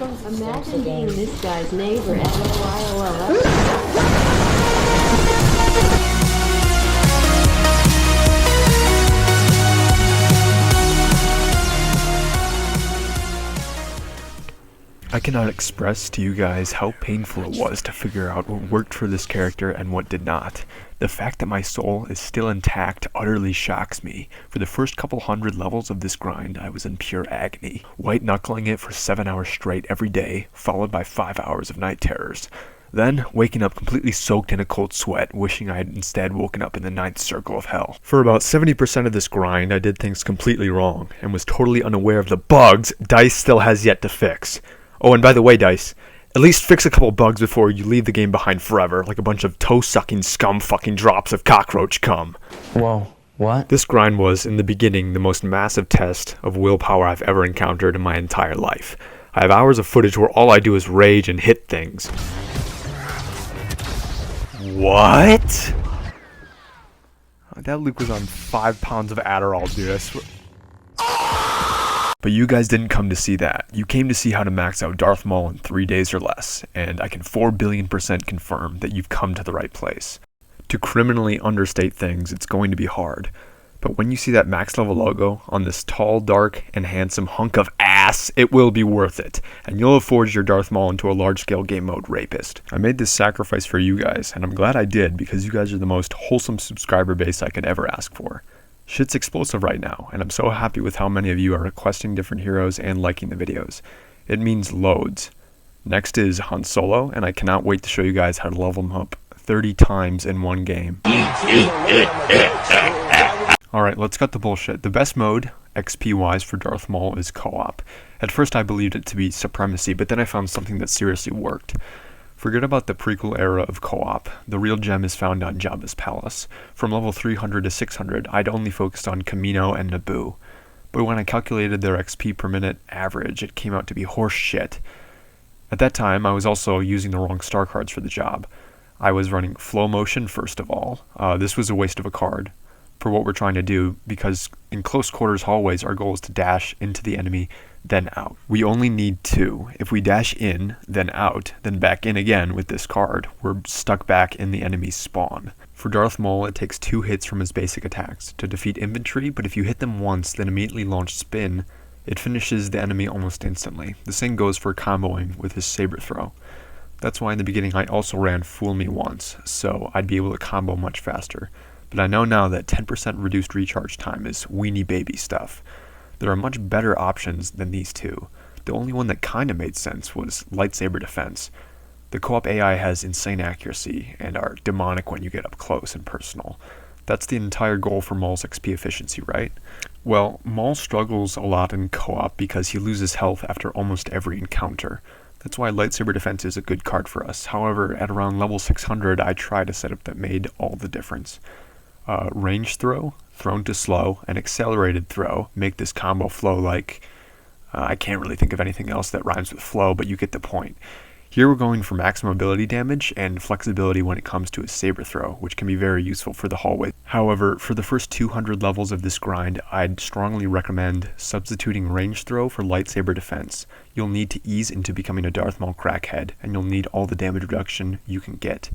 Imagine being this guy's neighbor, LOIOL. I cannot express to you guys how painful it was to figure out what worked for this character and what did not. The fact that my soul is still intact utterly shocks me. For the first couple hundred levels of this grind, I was in pure agony, white-knuckling it for 7 hours straight every day, followed by 5 hours of night terrors. Then, waking up completely soaked in a cold sweat, wishing I had instead woken up in the ninth circle of hell. For about 70% of this grind, I did things completely wrong, and was totally unaware of the bugs DICE still has yet to fix. Oh, and by the way, DICE, at least fix a couple bugs before you leave the game behind forever, like a bunch of toe-sucking scum-fucking drops of cockroach cum. Whoa, what? This grind was, in the beginning, the most massive test of willpower I've ever encountered in my entire life. I have hours of footage where all I do is rage and hit things. What? That Luke was on 5 pounds of Adderall, dude, I swear. But you guys didn't come to see that. You came to see how to max out Darth Maul in 3 days or less, and I can 4 billion% confirm that you've come to the right place. To criminally understate things, it's going to be hard. But when you see that max level logo on this tall, dark, and handsome hunk of ass, it will be worth it, and you'll have forged your Darth Maul into a large-scale game mode rapist. I made this sacrifice for you guys, and I'm glad I did, because you guys are the most wholesome subscriber base I could ever ask for. Shit's explosive right now, and I'm so happy with how many of you are requesting different heroes and liking the videos. It means loads. Next is Han Solo, and I cannot wait to show you guys how to level him up 30 times in one game. Alright, let's cut the bullshit. The best mode, XP-wise, for Darth Maul is co-op. At first I believed it to be supremacy, but then I found something that seriously worked. Forget about the prequel era of co-op. The real gem is found on Jabba's palace. From level 300 to 600, I'd only focused on Kamino and Naboo. But when I calculated their XP per minute average, it came out to be horse shit. At that time, I was also using the wrong star cards for the job. I was running flow motion first of all. This was a waste of a card for what we're trying to do, because in close quarters hallways, our goal is to dash into the enemy, then out. We only need 2. If we dash in, then out, then back in again with this card, we're stuck back in the enemy's spawn. For Darth Maul, it takes 2 hits from his basic attacks to defeat infantry, but if you hit them once, then immediately launch spin, it finishes the enemy almost instantly. The same goes for comboing with his saber throw. That's why in the beginning I also ran Fool Me Once, so I'd be able to combo much faster. But I know now that 10% reduced recharge time is weenie baby stuff. There are much better options than these two. The only one that kinda made sense was lightsaber defense. The co-op AI has insane accuracy and are demonic when you get up close and personal. That's the entire goal for Maul's XP efficiency, right? Well, Maul struggles a lot in co-op because he loses health after almost every encounter. That's why lightsaber defense is a good card for us. However, at around level 600, I tried a setup that made all the difference. Range throw, thrown to slow, and accelerated throw make this combo flow like... I can't really think of anything else that rhymes with flow, but you get the point. Here we're going for maximum ability damage and flexibility when it comes to a saber throw, which can be very useful for the hallway. However, for the first 200 levels of this grind, I'd strongly recommend substituting range throw for lightsaber defense. You'll need to ease into becoming a Darth Maul crackhead, and you'll need all the damage reduction you can get.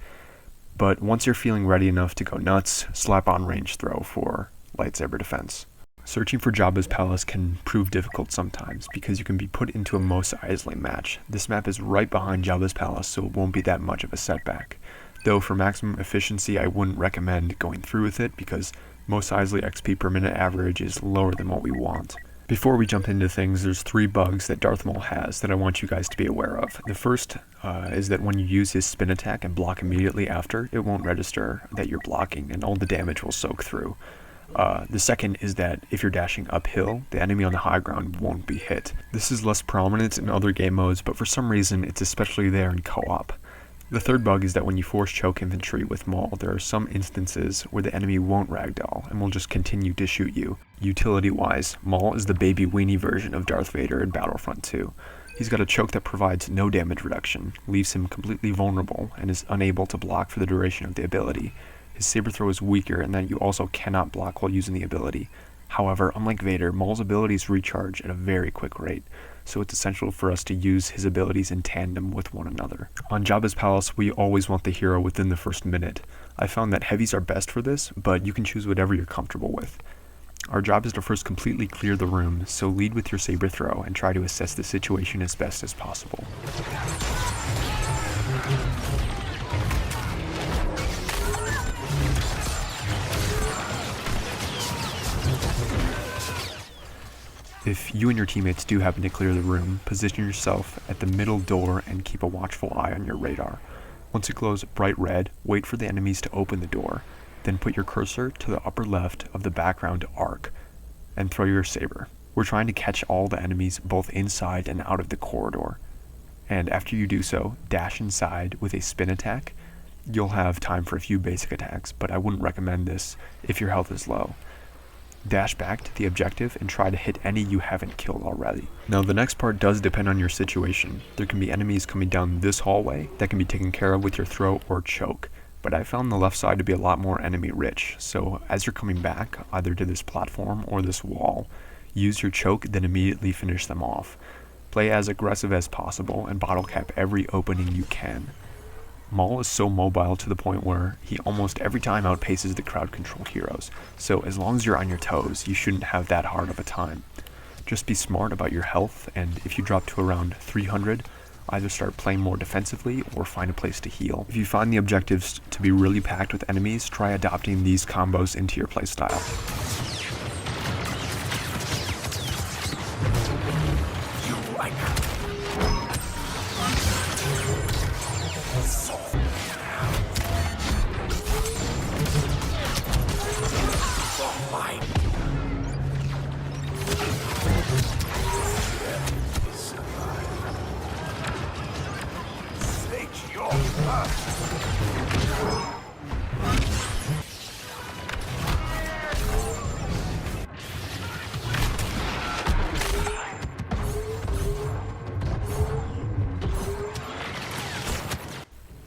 But once you're feeling ready enough to go nuts, slap on range throw for lightsaber defense. Searching for Jabba's palace can prove difficult sometimes, because you can be put into a Mos Eisley match. This map is right behind Jabba's palace, so it won't be that much of a setback. Though for maximum efficiency, I wouldn't recommend going through with it, because Mos Eisley XP per minute average is lower than what we want. Before we jump into things, there's 3 bugs that Darth Maul has that I want you guys to be aware of. The first is that when you use his spin attack and block immediately after, it won't register that you're blocking, and all the damage will soak through. The second is that if you're dashing uphill, the enemy on the high ground won't be hit. This is less prominent in other game modes, but for some reason it's especially there in co-op. The third bug is that when you force choke infantry with Maul, there are some instances where the enemy won't ragdoll and will just continue to shoot you. Utility-wise, Maul is the baby weenie version of Darth Vader in Battlefront 2. He's got a choke that provides no damage reduction, leaves him completely vulnerable, and is unable to block for the duration of the ability. His saber throw is weaker, and then you also cannot block while using the ability. However, unlike Vader, Maul's abilities recharge at a very quick rate, so it's essential for us to use his abilities in tandem with one another. On Jabba's palace, we always want the hero within the first minute. I found that heavies are best for this, but you can choose whatever you're comfortable with. Our job is to first completely clear the room, so lead with your saber throw and try to assess the situation as best as possible. If you and your teammates do happen to clear the room, position yourself at the middle door and keep a watchful eye on your radar. Once it glows bright red, wait for the enemies to open the door, then put your cursor to the upper left of the background arc and throw your saber. We're trying to catch all the enemies both inside and out of the corridor. And after you do so, dash inside with a spin attack. You'll have time for a few basic attacks, but I wouldn't recommend this if your health is low. Dash back to the objective and try to hit any you haven't killed already. Now the next part does depend on your situation. There can be enemies coming down this hallway that can be taken care of with your throw or choke, but I found the left side to be a lot more enemy rich, so as you're coming back, either to this platform or this wall, use your choke, then immediately finish them off. Play as aggressive as possible and bottle cap every opening you can. Maul is so mobile to the point where he almost every time outpaces the crowd control heroes, so as long as you're on your toes, you shouldn't have that hard of a time. Just be smart about your health, and if you drop to around 300, either start playing more defensively or find a place to heal. If you find the objectives to be really packed with enemies, try adopting these combos into your playstyle.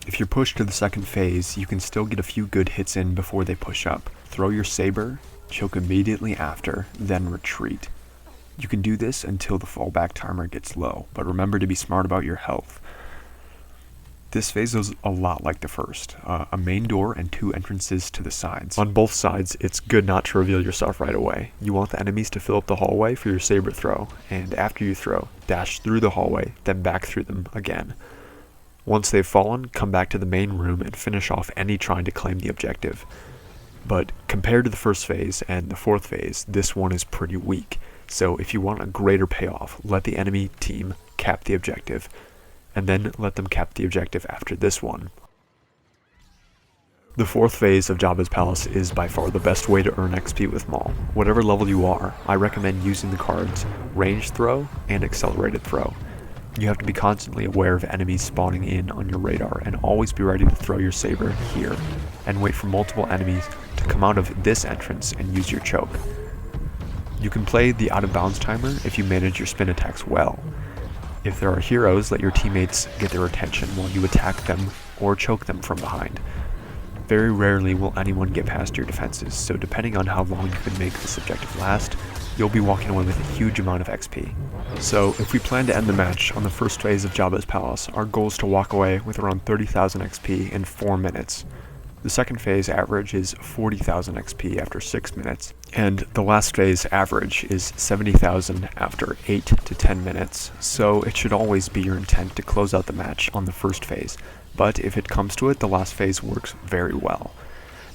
If you're pushed to the second phase, you can still get a few good hits in before they push up. Throw your saber, choke immediately after, then retreat. You can do this until the fallback timer gets low, but remember to be smart about your health. This phase is a lot like the first, a main door and 2 entrances to the sides. On both sides, it's good not to reveal yourself right away. You want the enemies to fill up the hallway for your saber throw, and after you throw, dash through the hallway, then back through them again. Once they've fallen, come back to the main room and finish off any trying to claim the objective. But compared to the first phase and the fourth phase, this one is pretty weak. So if you want a greater payoff, let the enemy team cap the objective, and then let them cap the objective after this one. The fourth phase of Jabba's palace is by far the best way to earn XP with Maul. Whatever level you are, I recommend using the cards Ranged Throw and Accelerated Throw. You have to be constantly aware of enemies spawning in on your radar and always be ready to throw your saber here and wait for multiple enemies to come out of this entrance and use your choke. You can play the out of bounds timer if you manage your spin attacks well. If there are heroes, let your teammates get their attention while you attack them or choke them from behind. Very rarely will anyone get past your defenses, so depending on how long you can make this objective last, you'll be walking away with a huge amount of XP. So if we plan to end the match on the first phase of Jabba's palace, our goal is to walk away with around 30,000 XP in 4 minutes. The second phase average is 40,000 XP after 6 minutes, and the last phase average is 70,000 after 8 to 10 minutes, so it should always be your intent to close out the match on the first phase, but if it comes to it, the last phase works very well.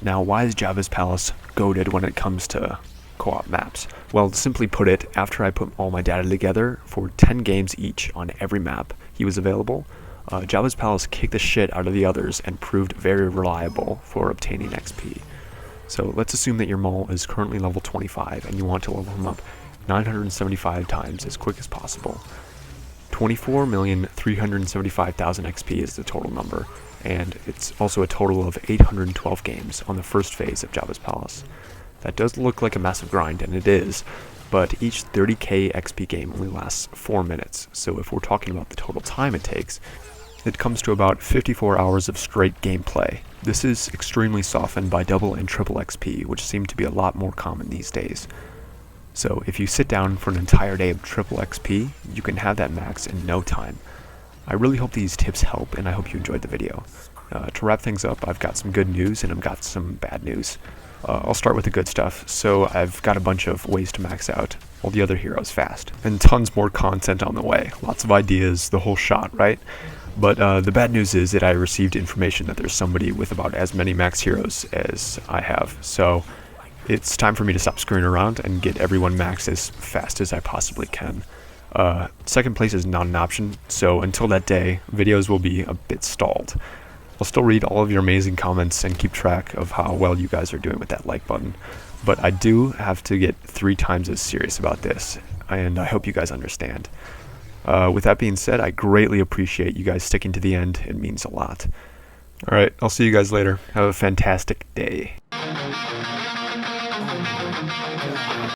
Now, why is Jabba's palace goated when it comes to co-op maps? Well, simply put it, after I put all my data together for 10 games each on every map he was available, Jabba's palace kicked the shit out of the others and proved very reliable for obtaining XP. So let's assume that your Maul is currently level 25 and you want to level him up 975 times as quick as possible. 24,375,000 XP is the total number, and it's also a total of 812 games on the first phase of Jabba's palace. That does look like a massive grind, and it is, but each 30k XP game only lasts 4 minutes, so if we're talking about the total time it takes, it comes to about 54 hours of straight gameplay. This is extremely softened by double and triple XP, which seem to be a lot more common these days. So if you sit down for an entire day of triple XP, you can have that max in no time. I really hope these tips help, and I hope you enjoyed the video. To wrap things up, I've got some good news and I've got some bad news. I'll start with the good stuff. So I've got a bunch of ways to max out all the other heroes fast, and tons more content on the way. Lots of ideas, the whole shot, right? But the bad news is that I received information that there's somebody with about as many max heroes as I have. So it's time for me to stop screwing around and get everyone maxed as fast as I possibly can. Second place is not an option, so until that day, videos will be a bit stalled. I'll still read all of your amazing comments and keep track of how well you guys are doing with that like button, but I do have to get 3 times as serious about this, and I hope you guys understand. With that being said, I greatly appreciate you guys sticking to the end. It means a lot. Alright, I'll see you guys later. Have a fantastic day.